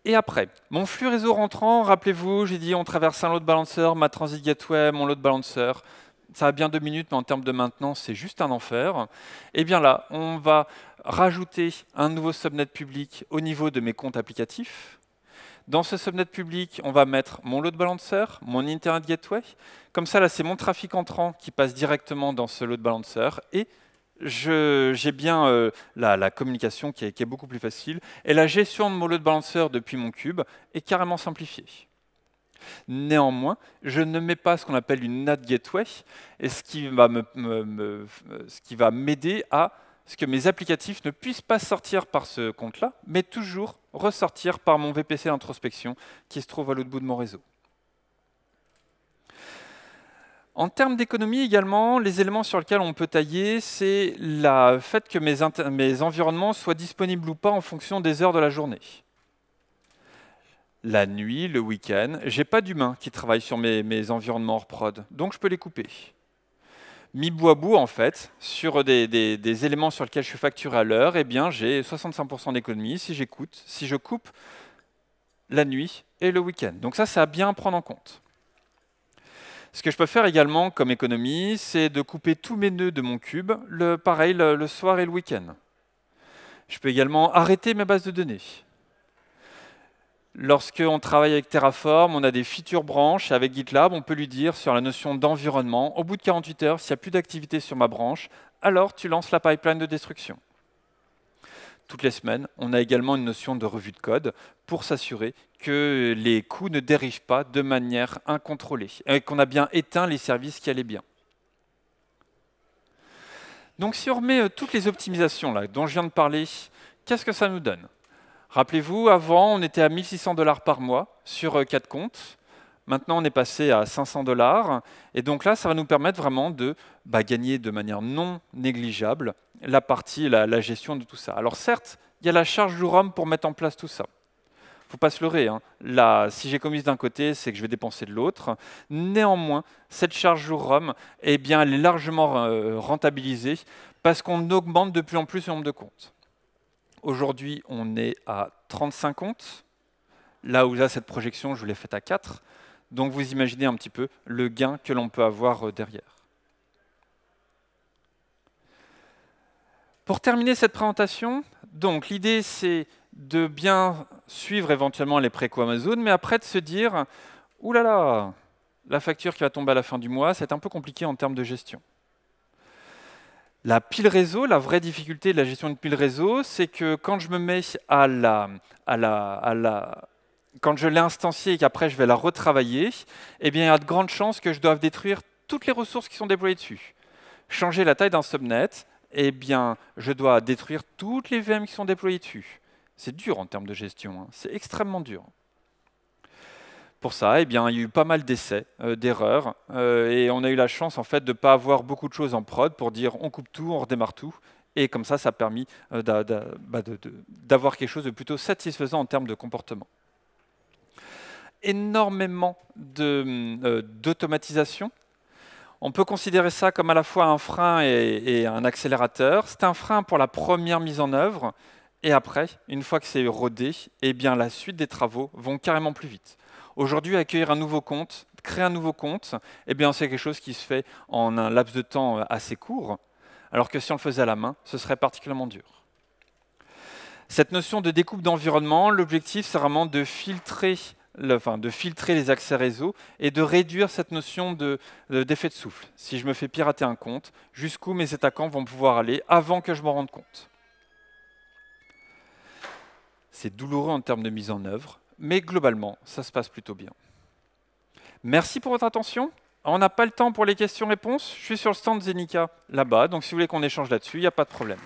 Et après, mon flux réseau rentrant, rappelez-vous, j'ai dit on traverse un load balancer, ma transit gateway, mon load balancer. Ça a bien 2 minutes, mais en termes de maintenance, c'est juste un enfer. Et bien là, on va rajouter un nouveau subnet public au niveau de mes comptes applicatifs. Dans ce subnet public, on va mettre mon load balancer, mon Internet Gateway. Comme ça, là, c'est mon trafic entrant qui passe directement dans ce load balancer. Et j'ai bien la communication qui est beaucoup plus facile. Et la gestion de mon load balancer depuis mon cube est carrément simplifiée. Néanmoins, je ne mets pas ce qu'on appelle une NAT Gateway, et ce qui va m'aider à ce que mes applicatifs ne puissent pas sortir par ce compte-là, mais toujours ressortir par mon VPC d'introspection qui se trouve à l'autre bout de mon réseau. En termes d'économie également, les éléments sur lesquels on peut tailler, c'est le fait que mes environnements soient disponibles ou pas en fonction des heures de la journée. La nuit, le week-end, je n'ai pas d'humain qui travaille sur mes environnements hors prod, donc je peux les couper. Mis bout à bout, en fait, sur des éléments sur lesquels je suis facturé à l'heure, eh bien, j'ai 65% d'économie si je coupe la nuit et le week-end. Donc ça, c'est à bien prendre en compte. Ce que je peux faire également comme économie, c'est de couper tous mes nœuds de mon cube, pareil le soir et le week-end. Je peux également arrêter mes bases de données. Lorsqu'on travaille avec Terraform, on a des feature branches. Avec GitLab, on peut lui dire sur la notion d'environnement, au bout de 48 heures, s'il n'y a plus d'activité sur ma branche, alors tu lances la pipeline de destruction. Toutes les semaines, on a également une notion de revue de code pour s'assurer que les coûts ne dérivent pas de manière incontrôlée et qu'on a bien éteint les services qui allaient bien. Donc si on remet toutes les optimisations là, dont je viens de parler, qu'est-ce que ça nous donne ? Rappelez-vous, avant, on était à 1 600 $ par mois sur 4 comptes. Maintenant, on est passé à 500 $. Et donc là, ça va nous permettre vraiment de gagner de manière non négligeable la gestion de tout ça. Alors certes, il y a la charge du ROM pour mettre en place tout ça. Il ne faut pas se leurrer. Là, si j'économise d'un côté, c'est que je vais dépenser de l'autre. Néanmoins, cette charge du ROM, eh bien, elle est largement rentabilisée parce qu'on augmente de plus en plus le nombre de comptes. Aujourd'hui, on est à 35 comptes. Là où cette projection, je l'ai faite à 4. Donc vous imaginez un petit peu le gain que l'on peut avoir derrière. Pour terminer cette présentation, donc l'idée c'est de bien suivre éventuellement les préco Amazon, mais après de se dire « Ouh là là, la facture qui va tomber à la fin du mois, c'est un peu compliqué en termes de gestion ». La pile réseau, la vraie difficulté de la gestion d'une pile réseau, c'est que quand je me mets quand je l'ai instanciée et qu'après je vais la retravailler, eh bien, il y a de grandes chances que je doive détruire toutes les ressources qui sont déployées dessus. Changer la taille d'un subnet, eh bien, je dois détruire toutes les VM qui sont déployées dessus. C'est dur en termes de gestion, hein. C'est extrêmement dur. Pour ça, eh bien, il y a eu pas mal d'essais, d'erreurs, et on a eu la chance en fait, de ne pas avoir beaucoup de choses en prod pour dire on coupe tout, on redémarre tout. Et comme ça a permis d'avoir quelque chose de plutôt satisfaisant en termes de comportement. Énormément d'automatisation. On peut considérer ça comme à la fois un frein et un accélérateur. C'est un frein pour la première mise en œuvre, et après, une fois que c'est rodé, eh bien, la suite des travaux vont carrément plus vite. Aujourd'hui, accueillir un nouveau compte, créer un nouveau compte, eh bien, c'est quelque chose qui se fait en un laps de temps assez court, alors que si on le faisait à la main, ce serait particulièrement dur. Cette notion de découpe d'environnement, l'objectif, c'est vraiment de filtrer les accès réseau et de réduire cette notion d'effet de souffle. Si je me fais pirater un compte, jusqu'où mes attaquants vont pouvoir aller avant que je m'en rende compte. C'est douloureux en termes de mise en œuvre, mais globalement, ça se passe plutôt bien. Merci pour votre attention. On n'a pas le temps pour les questions-réponses. Je suis sur le stand Zenica là-bas, donc si vous voulez qu'on échange là-dessus, il n'y a pas de problème.